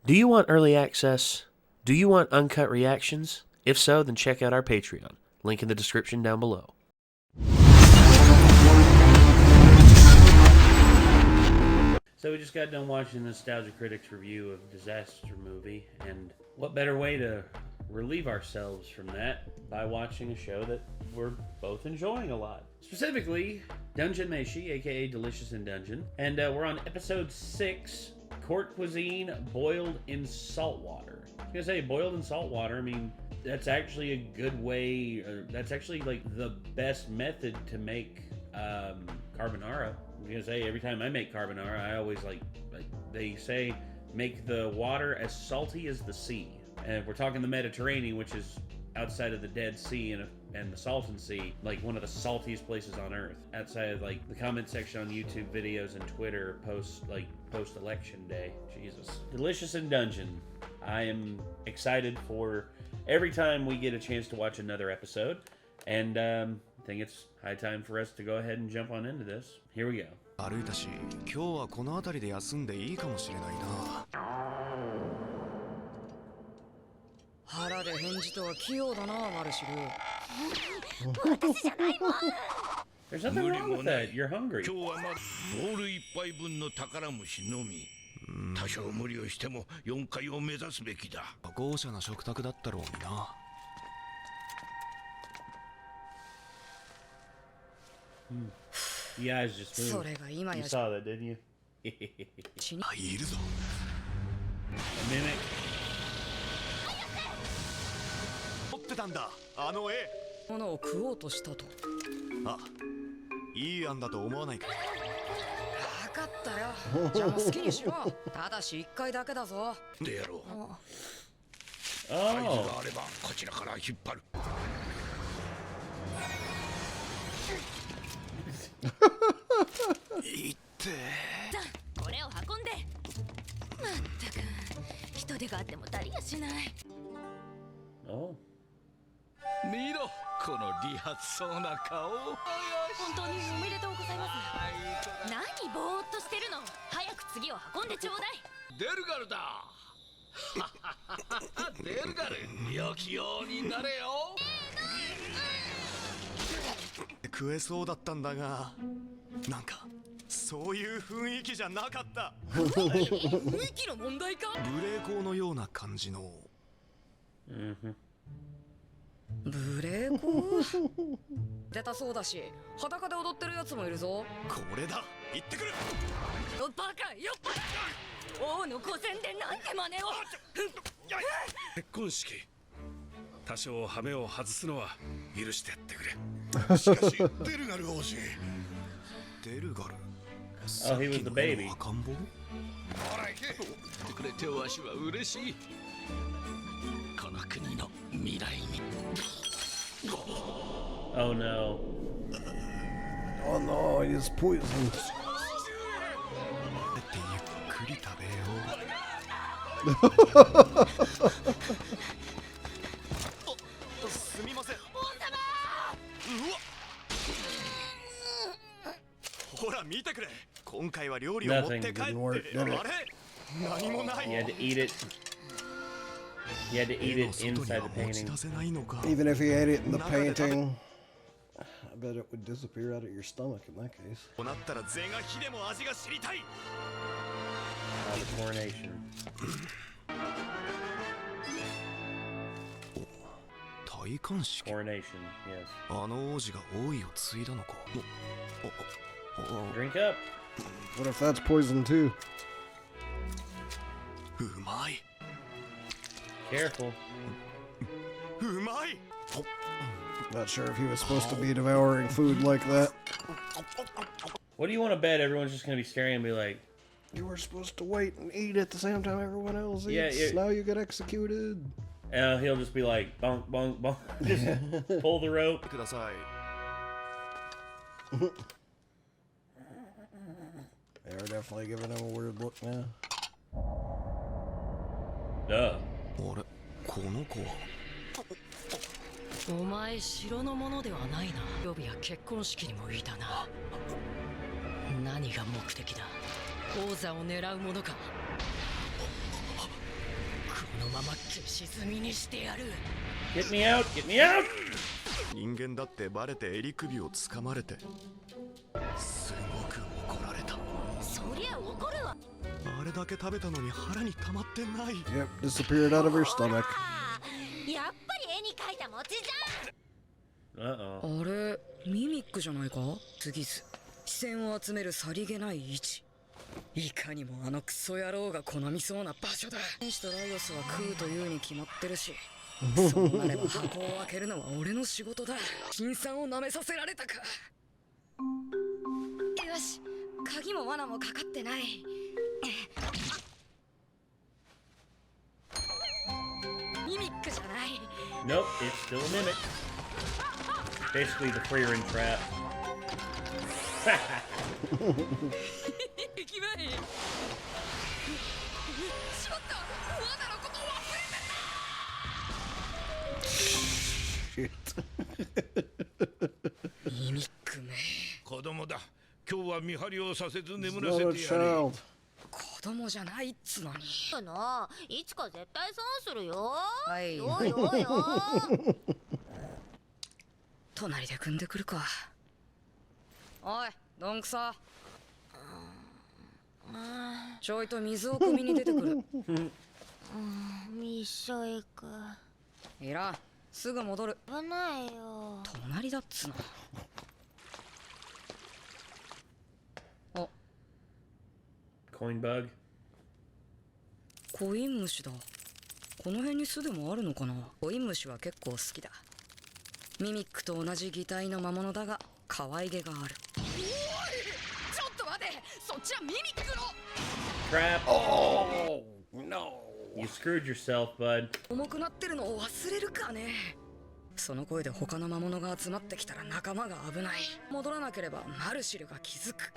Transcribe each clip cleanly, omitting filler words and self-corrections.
Do you want early access? Do you want uncut reactions? If so, then check out our Patreon. Link in the description down below. So we just got done watching the Nostalgia Critics review of Disaster Movie, and what better way to relieve ourselves from that by watching a show that we're both enjoying a lot. Specifically, Dungeon Meshi, aka Delicious in Dungeon, and we're on episode 6, Court Cuisine Boiled in Salt Water. I was gonna say, boiled in salt water, I mean, that's actually a good way, that's actually like the best method to make carbonara. I'm gonna say, every time I make carbonara, I always like they say, make the water as salty as the sea. And if we're talking the Mediterranean, which is outside of the Dead Sea and the Salton Sea, like one of the saltiest places on earth. Outside of like the comment section on YouTube videos and Twitter post election day. Jesus. Delicious in Dungeon. I am excited for every time we get a chance to watch another episode. And I think it's high time for us to go ahead and jump on into this. Here we go. 歩いたし、今日はこの辺りで休んでいいかもしれないな。腹で返事とは器用だな、マルシル。私じゃないもん。 There's nothing wrong with that. You're hungry. 今日はまだボール一杯分の宝虫のみ。多少無理をしても4階を目指すべきだ。豪奢な食卓だったろうにな。The eyes just moved. それが今 You や saw that, didn't you? 死に。あ、いるぞ。A mimic. 持ってたんだ、あの絵。ものを食おうとしたと。あ、いい案だと思わないか。分かったよ。じゃあもう好きにしろ。ただし1回だけだぞ。でやろう。合図 Oh. があればこちらから引っ張る。いって。さあ、これを運んで。まったく、人手があっても足りやしない。Oh. 見ろ、この利発そうな顔。本当におめでとうございます。何ぼーっとしてるの。早く次を運んでちょうだい。デルガルだ。デルガル、良きようになれよ。食えそうだったんだが、なんかそういう雰囲気じゃなかった。雰囲気の問題か。無礼講のような感じの。無礼講出たそうだし、裸で踊ってるやつもいるぞ。これだ、行ってくる。バカよっぱ王の御前でなんて真似を。結婚式、多少羽目を外すのは許してやってくれ。しかしデルガル王子。デルガル。 Oh, he was the baby. 赤ん坊。ほら行け。くれてわしは嬉しい。この国の未来に。Oh no. Oh no, it is poisoned. ってゆっくり食べよう。すみません。王様。うわ。ほら見てくれ。今回は料理を持って帰って。あれ？何もない。 He had to eat it. He had to eat it inside the painting. Even if he ate it in the painting, I bet it would disappear out of your stomach in that case. The coronation. 戴冠式。 Coronation, yes. あの王子が王位を継いだのか。Drink up. What if that's poison too? うまい。 Careful. うまい。 Not sure if he was supposed to be devouring food like that. What do you want to bet everyone's just going to be staring and be like, You were supposed to wait and eat at the same time everyone else eats. Yeah, Now you get executed. and he'll just be like, bonk, bonk, bonk. Just pull the rope. ください。 They're definitely giving him a weird look now. Duh. あれ、この子は。お前城のものではないな。予備や結婚式にもいたな。何が目的だ。王座を狙うものか。っきり沈みにしてやる。 Get me out! Get me out! 人間だってバレて襟首をつかまれてすごく怒られた。そりゃ怒るわ。あれだけ食べたのに腹に溜まってない。 Yep, disappeared out of her stomach. やっぱり絵に描いた餅じゃん。 Uh-oh. あれミミックじゃないか。次ず視線を集めるさりげない位置。いかにもあのクソ野郎が好みそうな場所だ。天使とライオスは食うというに決まってるし、そうなれば箱を開けるのは俺の仕事だ。金さんを舐めさせられたか。よし、鍵も罠もかかってない。ミミックじゃない。 Nope, it's still a mimic. Basically the Freerin trap. 行きまい。しまった、罠のことを忘れてた。 Shit. ミミックめ。子供だ。今日は見張りをさせず He's 眠ら not せ a てやれ。 child. 子供じゃないっつのに。いつか絶対損するよ。はいおいおいおい。隣で組んでくるか。おい、どんくさ。ちょいと水を汲みに出てくる。一緒行く。いらん、すぐ戻る。危ないよ。隣だっつの。あ、 Coin bug. コイン虫だ。この辺に巣でもあるのかな。コイン虫は結構好きだ。ミミックと同じ擬態の魔物だが可愛げがある。おい、ちょっと待て、そっちはミミックの。 Trap. Oh no. You screwed yourself, bud. 重くなってるのを忘れるかね。その声で他の魔物が集まってきたら仲間が危ない。戻らなければマルシルが気づく。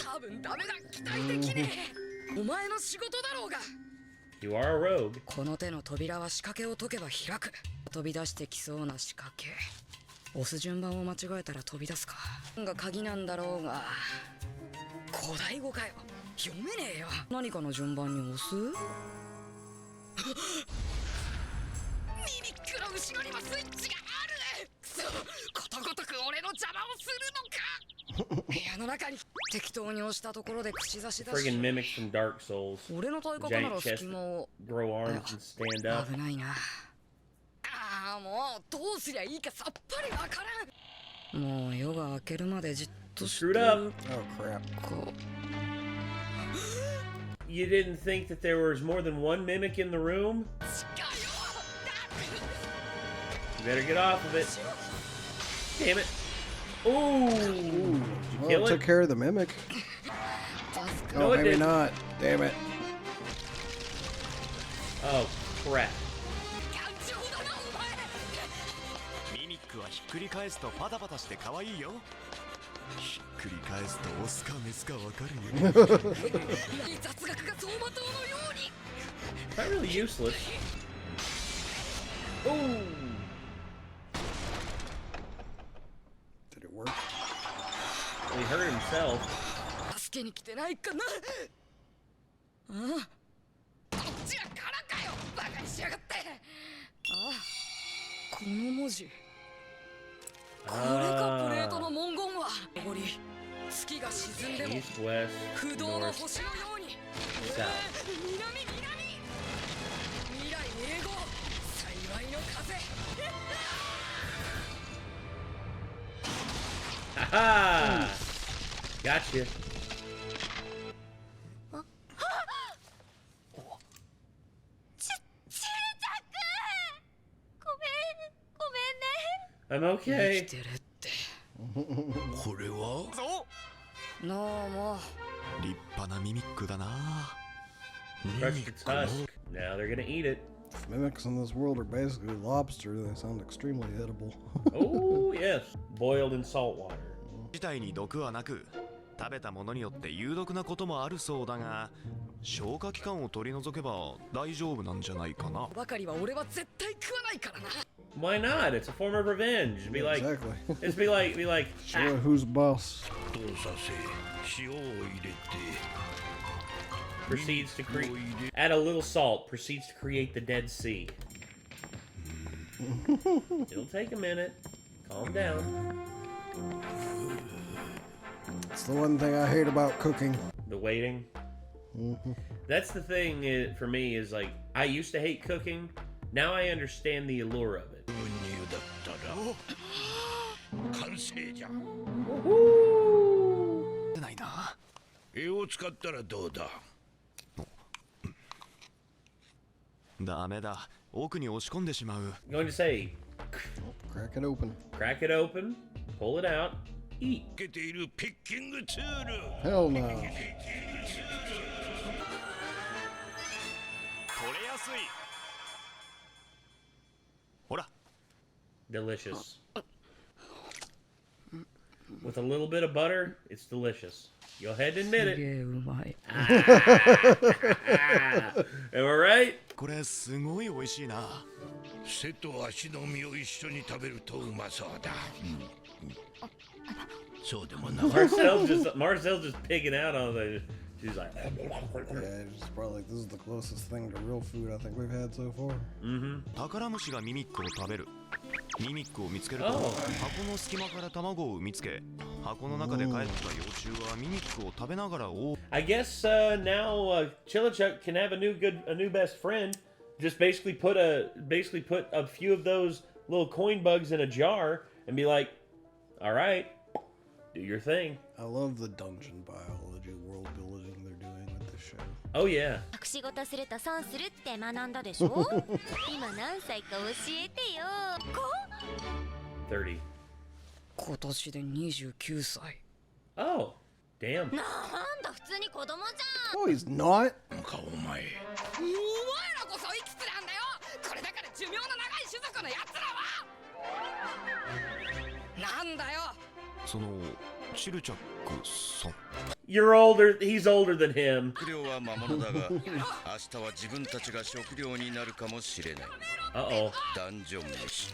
多分ダメだ、期待できねえ。お前の仕事だろうが。 You are a rogue. この手の扉は仕掛けを解けば開く。飛び出してきそうな仕掛け。押す順番を間違えたら飛び出すか。が鍵なんだろうが。古代語かよ。読めねえよ。何かの順番に押す。ミミックの後ろにもスイッチがある。くそ、ことごとく俺の邪魔をするのか。部屋の中に適当に押したところで口差しだし。 Friggin' mimics from Dark Souls. 俺の体格な Giant ら chest 隙間を。 grow arms and stand up. 危ないな。ああ、もうどうすりゃいいかさっぱりわからん。もう夜が明けるまでじっとして。 Screwed up. Oh crap. こ You didn't think that there was more than one mimic in the room? う。近いよ。 You better get off of it. Damn it. Ooh. Did you Well, kill it took it? care of the mimic. 助か No, Oh, it maybe didn't. not. Damn it. Oh, crap. 頑丈だなお前。ミミックはひっくり返すとパタパタして可愛いよ。ひっくり返すとオスかメスかわかるよ。雑学が走馬灯のように。 Not really useless. Ooh. Did it work? Well, he hurt himself. 助けに来てないかな。ああ、こっちは空かよ。バカにしやがって。ああ、この文字。これがプレートの文言は。上り、月が沈んでも East, west, 不動の north, 星のように。 south. 南。未来英語、幸いの風。 Haha! Gotcha. ちるちゃく。ごめんね。 I'm 生き okay. てるって。これはそうなあも立派なミミックだな。 Crushed its husk. Now they're gonna eat it. Mimics in this world are basically lobster. They sound extremely edible. Oh, yes. Boiled in salt water. 自体に毒はなく、食べたものによって有毒なこともあるそうだが、消化器官を取り除けば大丈夫なんじゃないかな。うばかりは俺は絶対食わないからな。 Why not? It's a form of revenge. Be like, Exactly. it's be like, Show who's boss. 沸騰させ塩を入れて proceeds to create. Add a little salt. Proceeds to create the Dead Sea. It'll take a minute. Calm down. It's the one thing I hate about cooking. The waiting. That's the thing for me is like I used to hate cooking. Now I understand the allure of it. 完成じゃ。出ないな。絵を使ったらどうだ。ダメだ。奥に押し込んでしまう。 I'm going to say, Crack it open. crack it open, pull it out, eat. つけているピッキングツール。 Hell no. 取れやすい。ほら。 Delicious. With a little bit of butter, it's delicious. Go ahead and admit すげ it. えうまい。 Am I right? これすごい美味しいな。背と足の身を一緒に食べるとうまそうだ。そうでもな。 Marcel's just picking out on the. She's like, Yeah, it's probably this is the closest thing to real food I think we've had so far. タカラムシがミミックを食べる。ミミックを見つけると、 Oh. 箱の隙間から卵を産みつけ、箱の中で帰った幼虫はミミックを食べながら大 I guess now Chilichuk can have a new best friend. Just basically put a few of those little coin bugs in a jar and be like, all right, do your thing. I love the dungeon biology world building they're doing with this show. Oh yeah. 隠し事すると損するって学んだでしょ今何歳か教えてよ。30. 今年で29歳。 Oh, damn. なんだ普通に子供じゃん。 Oh, he's not. かお前。お前らこそいくつなんだよ。これだから寿命の長い種族のやつらは。なんだよ。そのチルチャックさん You're older. He's older than him. 食料は魔物だが明日は自分たちが食料になるかもしれない。 Uh-oh. ダンジョン飯。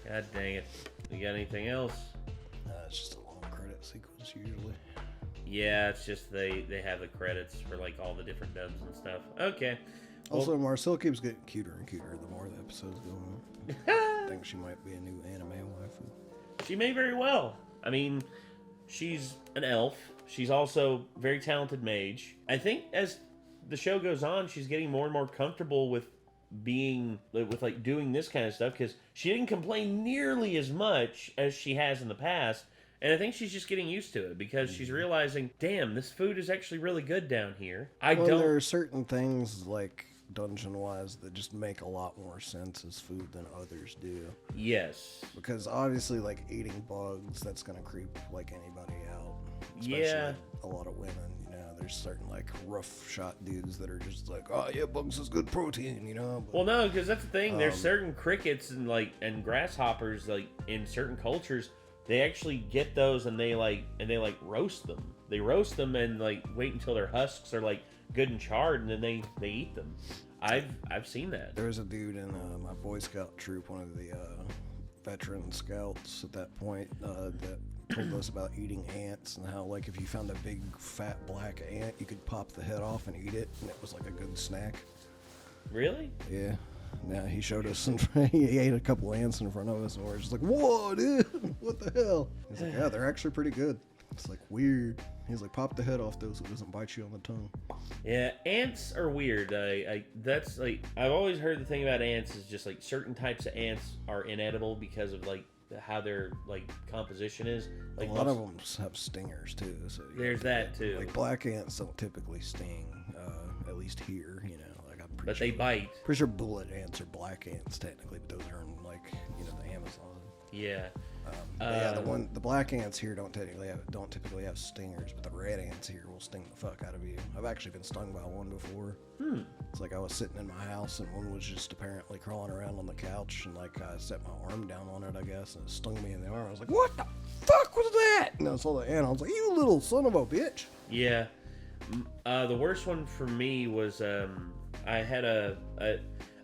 God dang it. You got anything else? It's just a long credit sequence usually. Yeah, it's just they have the credits for like all the different dubs and stuff. Okay. Also, Marcel keeps getting cuter and cuter the more the episodes go on. I think she might be a new anime waifu. She may very well. I mean, she's an elf. She's also very talented mage. I think as the show goes on, she's getting more and more comfortable with being like doing this kind of stuff because she didn't complain nearly as much as she has in the past. And I think she's just getting used to it because she's realizing, damn, this food is actually really good down here. There are certain things like dungeon-wise that just make a lot more sense as food than others do. Yes. Because obviously, like eating bugs, that's gonna creep like anybody out. Especially Yeah. like, a lot of women, you know. There's certain like rough shot dudes that are just like, oh yeah, bugs is good protein, you know. But, Well, no, because that's the thing. There's certain crickets and grasshoppers like in certain cultures. They actually get those and they roast them. They roast them and like wait until their husks are like good and charred, and then they eat them. I've seen that. there was a dude in my Boy Scout troop, one of the veteran scouts at that point, that told us about eating ants and how like if you found a big fat black ant, you could pop the head off and eat it, and it was like a good snack. Really? Yeah. Yeah, he showed us, and he ate a couple ants in front of us, and we're just like, whoa, dude, what the hell? He's like, yeah, they're actually pretty good. It's like weird. He's like, pop the head off though so it doesn't bite you on the tongue. Yeah, ants are weird. That's like I've always heard the thing about ants is just like certain types of ants are inedible because of like how their like composition is. Like A lot of them have stingers too. So There's that too. Like black ants don't typically sting, at least here, you know. Like I'm pretty But sure, they bite. Pretty sure bullet ants are black ants technically, but those are in like the Amazon. Yeah. But yeah, the black ants here don't typically have stingers, but the red ants here will sting the fuck out of you. I've actually been stung by one before. It's like I was sitting in my house and one was just apparently crawling around on the couch, and like I set my arm down on it, I guess, and it stung me in the arm. I was like, "What the fuck was that?" And I saw the ant. I was like, "You little son of a bitch!" Yeah. The worst one for me was I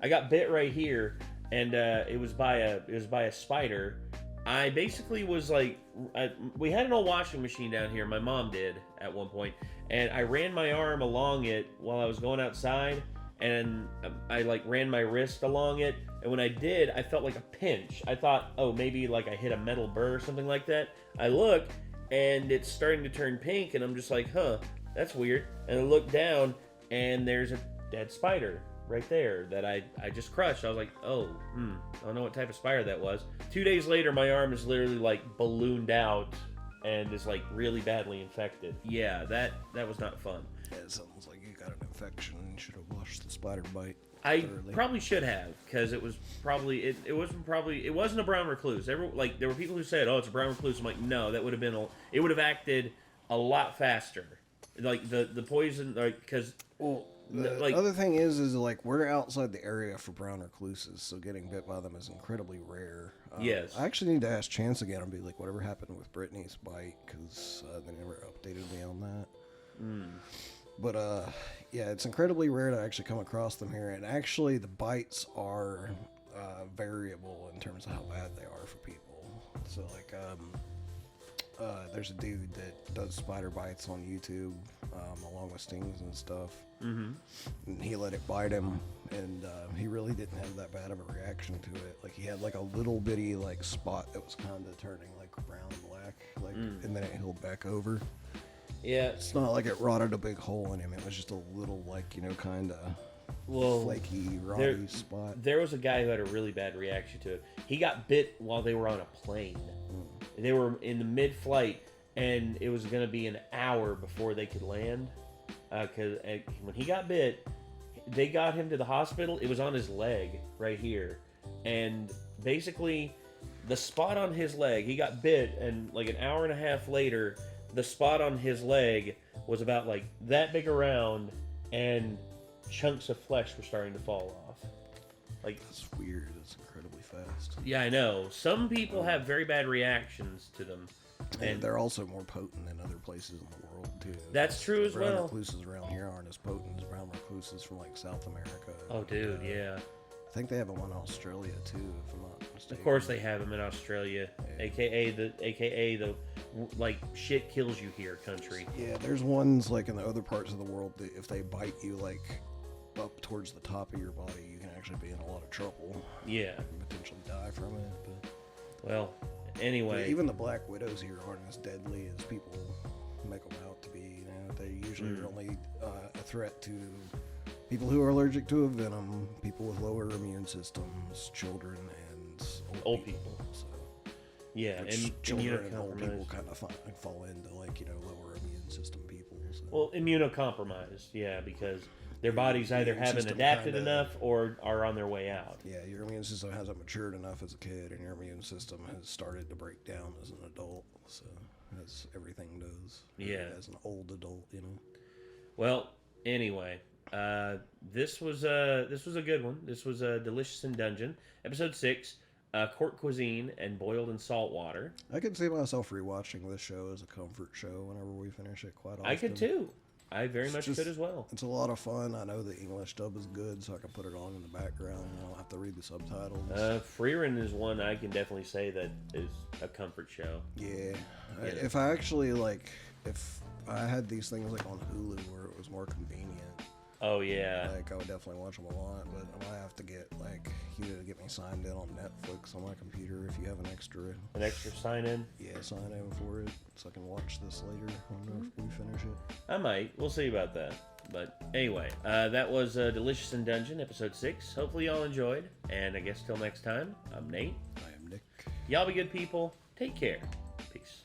got bit right here, and it was by a spider. I basically was like, we had an old washing machine down here. My mom did at one point, and I ran my arm along it while I was going outside, and I like ran my wrist along it. And when I did, I felt like a pinch. I thought, oh, maybe like I hit a metal burr or something like that. I look, and it's starting to turn pink, and I'm just like, huh, that's weird. And I look down, and there's a dead spider right there that I just crushed. I was like, oh, I don't know what type of spider that was. 2 days later, my arm is literally like ballooned out and is like really badly infected. Yeah, that was not fun. Yeah, it sounds like you got an infection and you should have washed the spider bite. I thoroughly. probably should have, because it was probably it wasn't a brown recluse. There were people who said, oh, it's a brown recluse. I'm like, no, that would have been it would have acted a lot faster. Like the poison, like, because The other thing is like we're outside the area for brown recluses, so getting bit by them is incredibly rare. Yes. I actually need to ask Chance again and be like, whatever happened with Brittany's bite, because they never updated me on that. But yeah, it's incredibly rare to actually come across them here, and actually the bites are variable in terms of how bad they are for people. So like, there's a dude that does spider bites on YouTube, along with stings and stuff. And he let it bite him, and he really didn't have that bad of a reaction to it. Like, he had like a little bitty like spot that was kind of turning like brown and black, like, and then it healed back over. Yeah, It's not like it rotted a big hole in him. It was just a little, like, you know, kind of flaky, rotty spot. There was a guy who had a really bad reaction to it. He got bit while they were on a plane. They were in the mid-flight, and it was going to be an hour before they could land. Because when he got bit, they got him to the hospital. It was on his leg right here. And basically, the spot on his leg, he got bit, and like an hour and a half later, the spot on his leg was about like that big around, and chunks of flesh were starting to fall off. Like, That's weird. It's incredibly fast. yeah, I know. Some people have very bad reactions to them. And they're also more potent than other places in the world, too. That's true as brown well. recluses around here aren't as potent as brown recluses from, like, South America. Oh, dude, yeah. I think they have one in Australia, too, if I'm not mistaken. Of course they have them in Australia, aka the like shit kills you here country. Yeah, there's ones, like, in the other parts of the world that if they bite you, like, up towards the top of your body, you can actually be in a lot of trouble. Yeah. And potentially die from it, but... Well, anyway. Even the black widows here aren't as deadly as people make them out to be. You know, they usually are only a threat to people who are allergic to a venom, people with lower immune systems, children, and old people. So, Yeah, which children and old people immunocompromised. kind of fall into, like, you know, lower immune system people. So. Well, immunocompromised, yeah, because their bodies either immune haven't system adapted kinda- enough or are on their way out. Yeah, your immune system hasn't matured enough as a kid, and your immune system has started to break down as an adult. So, as everything does. Yeah. As an old adult, you know. Well, anyway, this was a good one. This was Delicious in Dungeon, episode 6, Court Cuisine and Boiled in Salt Water. I could see myself rewatching this show as a comfort show whenever we finish it quite often. I could too. I very much just- could as well. It's a lot of fun. I know the English dub is good, so I can put it on in the background and I don't have to read the subtitles. Freerin is one I can definitely say that is a comfort show. Yeah. If I actually, like, if I had these things, like, on Hulu where it was more convenient, Oh yeah. like, I would definitely watch them a lot, but I might have to get, like, you to get me signed in on Netflix on my computer if you have an extra sign in. Yeah, sign in for it so I can watch this later when we finish it. I might. We'll see about that. But anyway, that was Delicious in Dungeon, episode 6. Hopefully y'all enjoyed. And I guess till next time, I'm Nate. I am Nick. Y'all be good people. Take care. Peace.